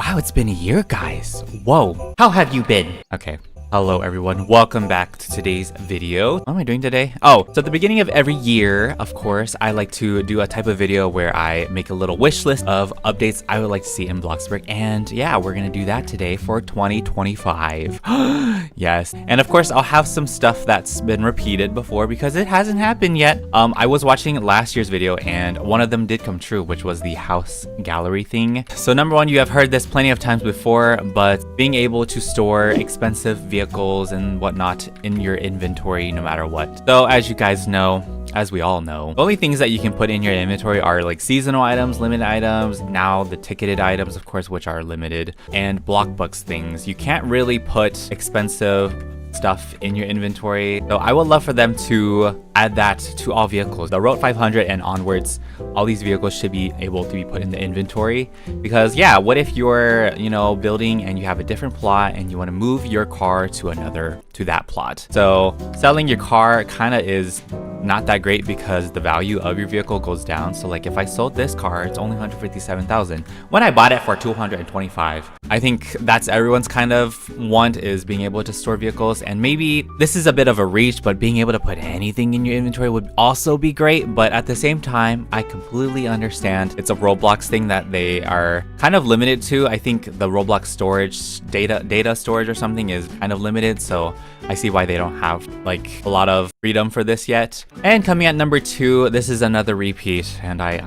Wow, it's been a year, guys. Whoa. How have you been? Okay. Hello everyone, welcome back to today's video. What am I doing today? Oh, so at the beginning of every year, of course, I like to do a type of video where I make a little wish list of updates I would like to see in Bloxburg. And yeah, we're gonna do that today for 2025. Yes, and of course, I'll have some stuff that's been repeated before because it hasn't happened yet. I was watching last year's video and one of them did come true, which was the house gallery thing. So number one, you have heard this plenty of times before, but being able to store expensive vehicles and whatnot in your inventory no matter what. So as you guys know, as we all know, the only things that you can put in your inventory are like seasonal items, limited items, now the ticketed items, of course, which are limited, and Bloxburg things. You can't really put expensive stuff in your inventory. So I would love for them to add that to all vehicles. The Road 500 and onwards, all these vehicles should be able to be put in the inventory. Because yeah, what if you're, building and you have a different plot and you want to move your car to that plot? So selling your car kind of is not that great because the value of your vehicle goes down. So like if I sold this car, it's only 157,000 when I bought it for 225. I think that's everyone's kind of want, is being able to store vehicles. And maybe this is a bit of a reach, but being able to put anything in your inventory would also be great. But at the same time, I completely understand it's a Roblox thing that they are kind of limited to. I think the Roblox storage, data storage or something is kind of limited. So I see why they don't have like a lot of freedom for this yet. And coming at number 2, this is another repeat, and I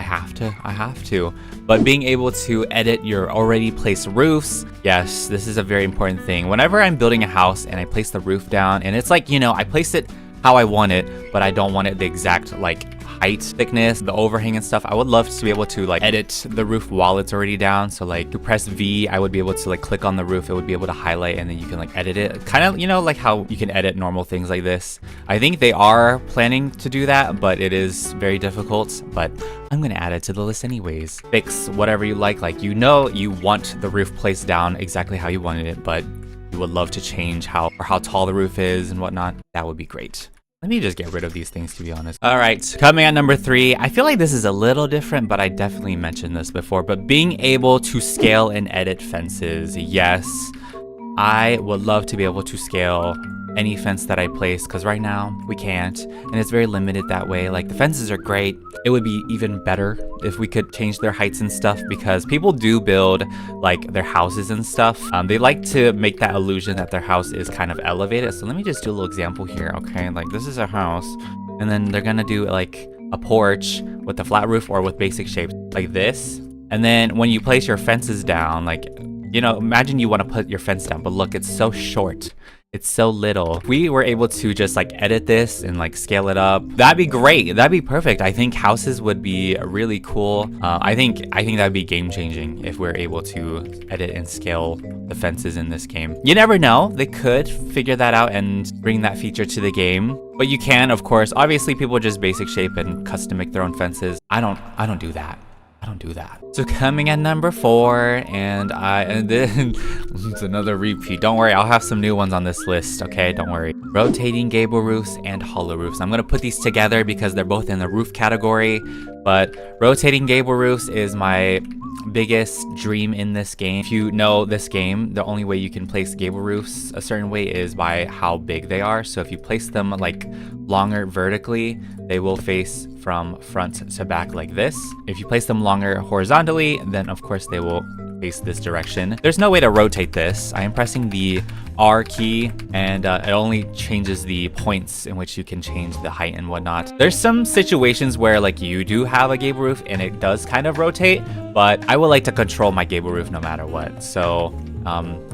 have to. But being able to edit your already placed roofs, yes, this is a very important thing. Whenever I'm building a house and I place the roof down, and it's like, I place it how I want it, but I don't want it the exact like height, thickness, the overhang and stuff. I would love to be able to like edit the roof while it's already down. So like to press V, I would be able to like click on the roof, it would be able to highlight, and then you can like edit it. Kind of, like how you can edit normal things like this. I think they are planning to do that, but it is very difficult. But I'm gonna add it to the list anyways. Fix whatever you like you want the roof placed down exactly how you wanted it, but you would love to change how tall the roof is and whatnot. That would be great. Let me just get rid of these things, to be honest. All right, coming at number 3. I feel like this is a little different, but I definitely mentioned this before. But being able to scale and edit fences. Yes, I would love to be able to scale any fence that I place, because right now we can't, and it's very limited that way. Like the fences are great. It would be even better if we could change their heights and stuff, because people do build like their houses and stuff. They like to make that illusion that their house is kind of elevated. So let me just do a little example here. Okay, like this is a house, and then they're gonna do like a porch with a flat roof or with basic shapes like this. And then when you place your fences down, like, imagine you want to put your fence down, but look, it's so short. It's so little. If we were able to just like edit this and like scale it up, that'd be great. That'd be perfect. I think houses would be really cool. I think that'd be game changing if we're able to edit and scale the fences in this game. You never know. They could figure that out and bring that feature to the game. But you can, of course. Obviously, people just basic shape and custom make their own fences. I don't do that. I don't do that. So coming at number 4, and then it's another repeat. Don't worry, I'll have some new ones on this list, okay? Don't worry. Rotating gable roofs and hollow roofs. I'm gonna put these together because they're both in the roof category, but rotating gable roofs is my biggest dream in this game. If you know this game, the only way you can place gable roofs a certain way is by how big they are. So if you place them like longer vertically, they will face from front to back like this. If you place them longer horizontally, then of course they will face this direction. There's no way to rotate this. I am pressing the R key, and it only changes the points in which you can change the height and whatnot. There's some situations where like you do have a gable roof and it does kind of rotate, but I would like to control my gable roof no matter what. So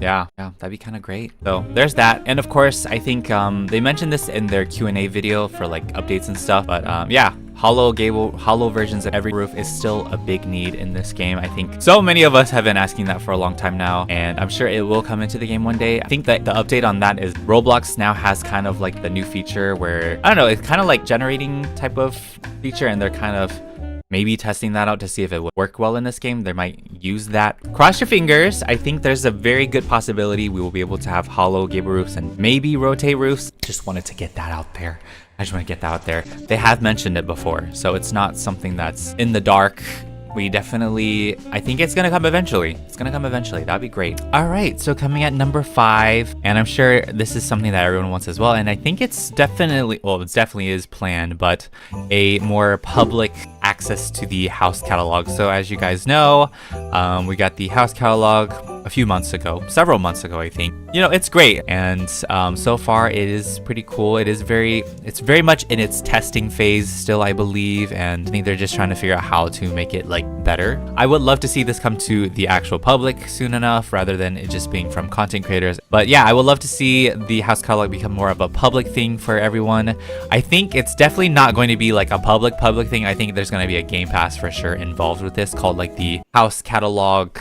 yeah, that'd be kind of great. So there's that. And of course, I think they mentioned this in their Q&A video for like updates and stuff, but yeah, hollow versions of every roof is still a big need in this game. I think so many of us have been asking that for a long time now, and I'm sure it will come into the game one day. I think that the update on that is Roblox now has kind of like the new feature where, I don't know, it's kind of like generating type of feature, and they're kind of maybe testing that out to see if it would work well in this game. They might use that. Cross your fingers. I think there's a very good possibility we will be able to have hollow gable roofs and maybe rotate roofs. Just wanted to get that out there. I just want to get that out there. They have mentioned it before, so it's not something that's in the dark I think it's gonna come eventually. It's gonna come eventually. That'd be great. All right, so coming at number 5, and I'm sure this is something that everyone wants as well, and I think it's definitely, well, it definitely is planned, but a more public access to the house catalog. So as you guys know, we got the house catalog a few months ago, several months ago, I think. You know, it's great, and so far it is pretty cool. It's very much in its testing phase still, I believe, and I think they're just trying to figure out how to make it like better. I would love to see this come to the actual public soon enough, rather than it just being from content creators. But yeah, I would love to see the house catalog become more of a public thing for everyone. I think it's definitely not going to be like a public thing. I think there's going to be a Game Pass for sure involved with this, called like the house catalog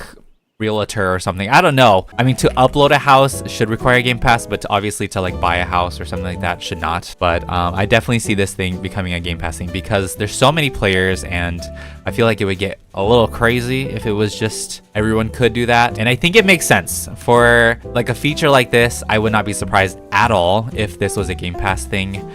realtor or something. I don't know. I mean, to upload a house should require a Game Pass, but obviously to like buy a house or something like that should not. But I definitely see this thing becoming a Game Pass thing, because there's so many players, and I feel like it would get a little crazy if it was just everyone could do that. And I think it makes sense for like a feature like this. I would not be surprised at all if this was a Game Pass thing.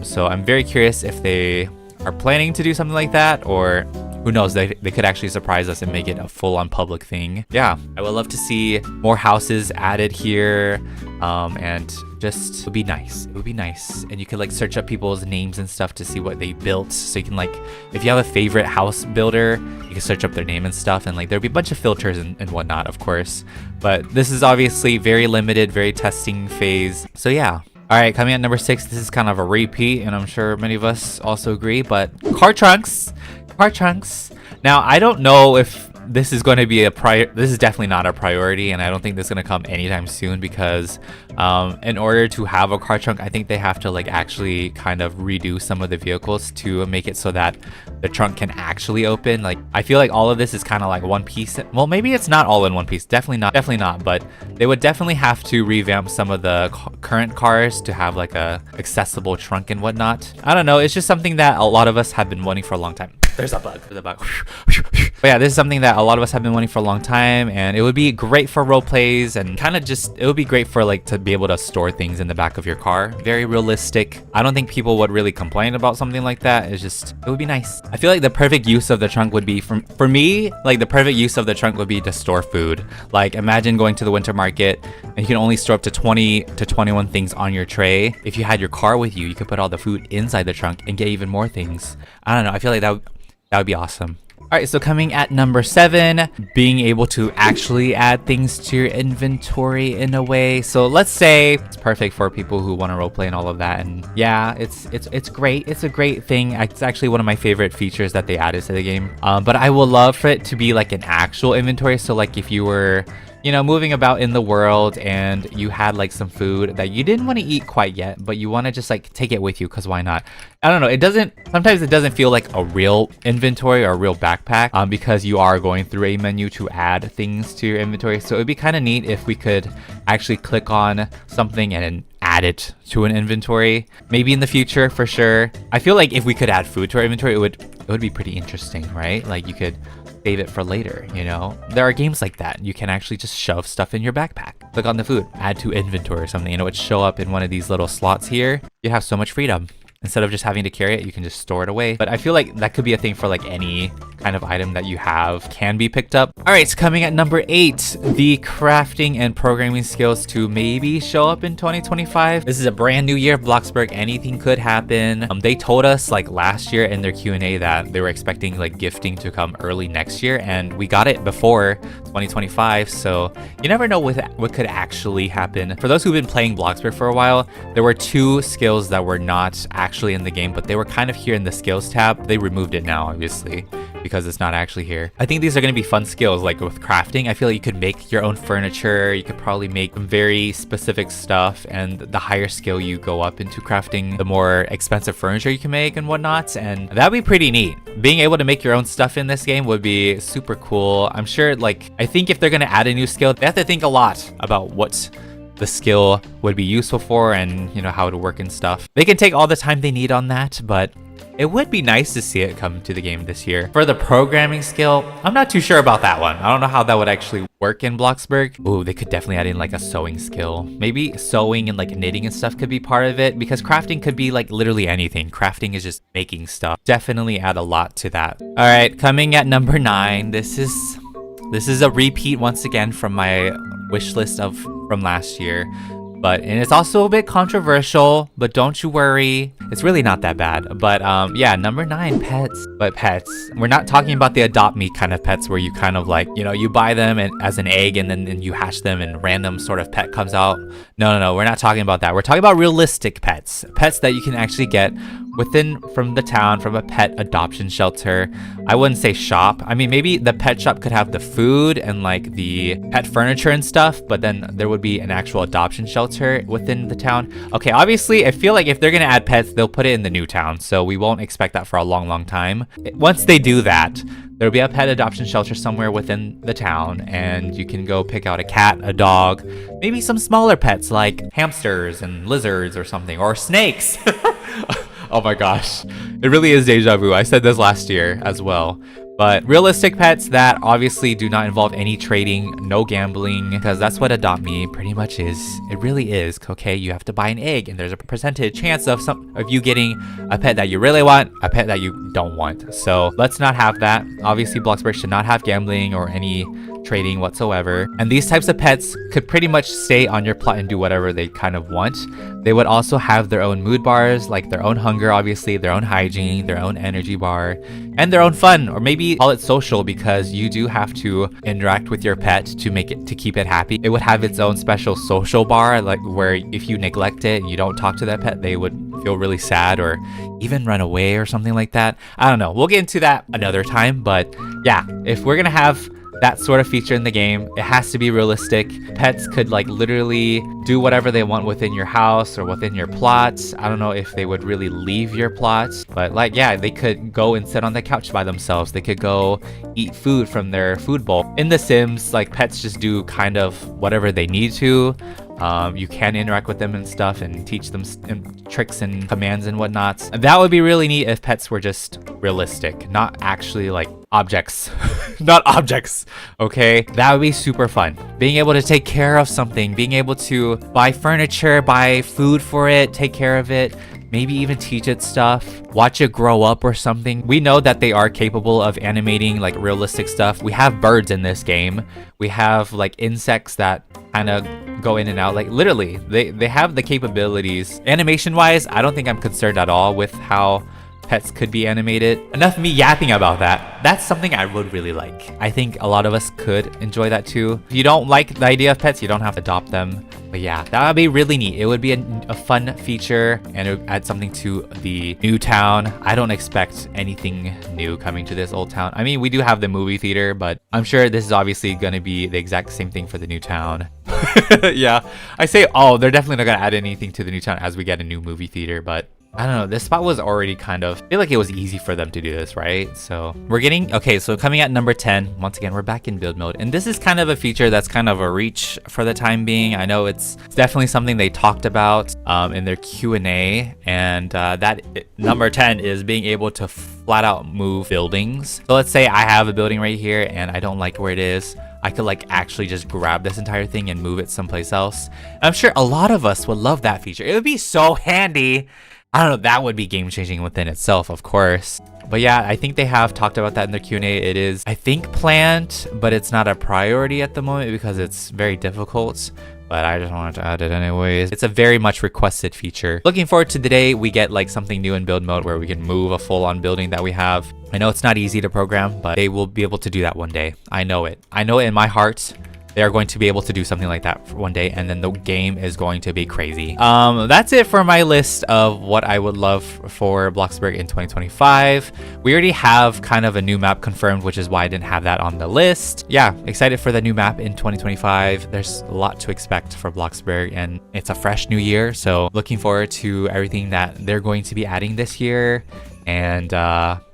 So I'm very curious if they are planning to do something like that, or who knows, they could actually surprise us and make it a full-on public thing. Yeah, I would love to see more houses added here, and just, it would be nice. It would be nice. And you could like search up people's names and stuff to see what they built. So you can like, if you have a favorite house builder, you can search up their name and stuff, and like there'd be a bunch of filters and whatnot, of course. But this is obviously very limited, very testing phase. So yeah. All right, coming at number 6, this is kind of a repeat, and I'm sure many of us also agree, but car trunks. Car trunks. Now, I don't know if this is going to be this is definitely not a priority, and I don't think this is going to come anytime soon, because in order to have a car trunk, I think they have to like actually kind of redo some of the vehicles to make it so that the trunk can actually open. Like, I feel like all of this is kind of like one piece. Well, maybe it's not all in one piece. Definitely not, but they would definitely have to revamp some of the current cars to have like a accessible trunk and whatnot. I don't know. It's just something that a lot of us have been wanting for a long time. There's a bug. But yeah, this is something that a lot of us have been wanting for a long time, and it would be great for role plays, and kind of just, it would be great for like to be able to store things in the back of your car. Very realistic. I don't think people would really complain about something like that. It's just, it would be nice. I feel like the perfect use of the trunk would be, for me, like the perfect use of the trunk would be to store food. Like, imagine going to the winter market and you can only store up to 20 to 21 things on your tray. If you had your car with you, you could put all the food inside the trunk and get even more things. I don't know. I feel like that would be awesome. All right, so coming at number 7, being able to actually add things to your inventory in a way. So let's say it's perfect for people who want to roleplay and all of that. And yeah, it's great. It's a great thing. It's actually one of my favorite features that they added to the game. But I would love for it to be like an actual inventory. So like if you were, you know, moving about in the world and you had like some food that you didn't want to eat quite yet, but you want to just like take it with you, because why not? I don't know. Sometimes it doesn't feel like a real inventory or a real backpack, because you are going through a menu to add things to your inventory. So it'd be kind of neat if we could actually click on something and add it to an inventory. Maybe in the future, for sure. I feel like if we could add food to our inventory, it would be pretty interesting, right? Like you could save it for later, you know? There are games like that. You can actually just shove stuff in your backpack. Click on the food, add to inventory or something, and it would show up in one of these little slots here. You have so much freedom. Instead of just having to carry it, you can just store it away. But I feel like that could be a thing for like any kind of item that you have can be picked up. All right, so coming at number 8, the crafting and programming skills to maybe show up in 2025. This is a brand new year of Bloxburg. Anything could happen. They told us like last year in their Q&A that they were expecting like gifting to come early next year, and we got it before 2025. So you never know what could actually happen. For those who've been playing Bloxburg for a while, there were 2 skills that were not actually in the game, but they were kind of here in the skills tab. They removed it now, obviously, because it's not actually here. I think these are going to be fun skills. Like with crafting, I feel like you could make your own furniture. You could probably make very specific stuff, and the higher skill you go up into crafting, the more expensive furniture you can make and whatnot, and that'd be pretty neat. Being able to make your own stuff in this game would be super cool. I'm sure, like, I think if they're going to add a new skill, they have to think a lot about what the skill would be useful for, and you know, how it would work and stuff. They can take all the time they need on that, but It would be nice to see it come to the game this year. For the programming skill, I'm not too sure about that one. I don't know how that would actually work in Bloxburg. Ooh, they could definitely add in like a sewing skill. Maybe sewing and like knitting and stuff could be part of it, because crafting could be like literally anything. Crafting is just making stuff. Definitely add a lot to that. All right, coming at number 9. This is a repeat once again from my wish list from last year. And it's also a bit controversial, but don't you worry, it's really not that bad. But yeah, number 9, pets. But pets, we're not talking about the adopt me kind of pets where you kind of like, you buy them as an egg and then you hatch them and random sort of pet comes out. No, we're not talking about that. We're talking about realistic pets that you can actually get from the town, from a pet adoption shelter. I wouldn't say shop. I mean, maybe the pet shop could have the food and like the pet furniture and stuff, but then there would be an actual adoption shelter within the town. Okay, obviously, I feel like if they're gonna add pets, they'll put it in the new town, so we won't expect that for a long time. Once they do that, there'll be a pet adoption shelter somewhere within the town, and you can go pick out a cat, a dog, maybe some smaller pets like hamsters and lizards or something, or snakes. Oh my gosh, it really is deja vu. I said this last year as well. But realistic pets that obviously do not involve any trading, no gambling, because that's what Adopt Me pretty much is. It really is. Okay, you have to buy an egg, and there's a percentage chance of you getting a pet that you really want, a pet that you don't want. So let's not have that. Obviously, Bloxburg should not have gambling or any trading whatsoever. And these types of pets could pretty much stay on your plot and do whatever they kind of want. They would also have their own mood bars, like their own hunger, obviously, their own hygiene, their own energy bar, and their own fun, or maybe call it social, because you do have to interact with your pet to keep it happy. It would have its own special social bar, like where if you neglect it and you don't talk to that pet, they would feel really sad or even run away or something like that. I don't know. We'll get into that another time, but yeah, if we're gonna have that sort of feature in the game, it has to be realistic. Pets could like literally do whatever they want within your house or within your plots. I don't know if they would really leave your plots, but like, yeah, they could go and sit on the couch by themselves. They could go eat food from their food bowl. In The Sims, like pets just do kind of whatever they need to. You can interact with them and stuff and teach them tricks and commands and whatnot. That would be really neat if pets were just realistic, not actually like objects. Not objects, okay? That would be super fun. Being able to take care of something, being able to buy furniture, buy food for it, take care of it, maybe even teach it stuff, watch it grow up or something. We know that they are capable of animating like realistic stuff. We have birds in this game. We have like insects that kind of go in and out. Like literally, they have the capabilities. Animation wise, I don't think I'm concerned at all with how pets could be animated. Enough of me yapping about that. That's something I would really like. I think a lot of us could enjoy that too. If you don't like the idea of pets, you don't have to adopt them. But yeah, that would be really neat. It would be a fun feature, and it would add something to the new town. I don't expect anything new coming to this old town. I mean, we do have the movie theater, but I'm sure this is obviously going to be the exact same thing for the new town. Yeah, I say, oh, they're definitely not going to add anything to the new town as we get a new movie theater, but I don't know, this spot was already I feel like it was easy for them to do this, right? So we're okay, so coming at number 10, once again, we're back in build mode. And this is kind of a feature that's kind of a reach for the time being. I know it's definitely something they talked about in their Q&A. And number 10 is being able to flat out move buildings. So let's say I have a building right here and I don't like where it is. I could like actually just grab this entire thing and move it someplace else. I'm sure a lot of us would love that feature. It would be so handy. I don't know, that would be game changing within itself, of course. But yeah, I think they have talked about that in their Q&A. It is, I think, planned, but it's not a priority at the moment because it's very difficult. But I just wanted to add it anyways. It's a very much requested feature. Looking forward to the day we get like something new in build mode where we can move a full-on building that we have. I know it's not easy to program, but they will be able to do that one day. I know it. I know it in my heart. They are going to be able to do something like that for one day, and then the game is going to be crazy. That's it for my list of what I would love for Bloxburg in 2025. We already have kind of a new map confirmed, which is why I didn't have that on the list. Yeah, excited for the new map in 2025. There's a lot to expect for Bloxburg, and it's a fresh new year, so looking forward to everything that they're going to be adding this year. And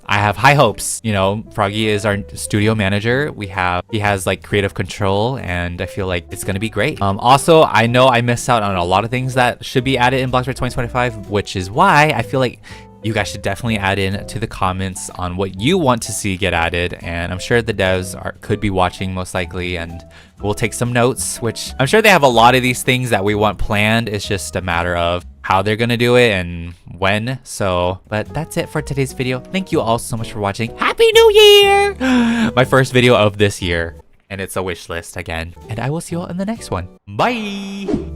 I have high hopes. You know, Froggy is our studio manager. He has like creative control, and I feel like it's gonna be great. Also, I know I missed out on a lot of things that should be added in Bloxburg 2025, which is why I feel like you guys should definitely add in to the comments on what you want to see get added. And I'm sure the devs could be watching most likely, and we'll take some notes, which I'm sure they have a lot of these things that we want planned. It's just a matter of how they're gonna do it and when. But that's it for today's video. Thank you all so much for watching. Happy New Year! My first video of this year, and it's a wish list again. And I will see you all in the next one. Bye!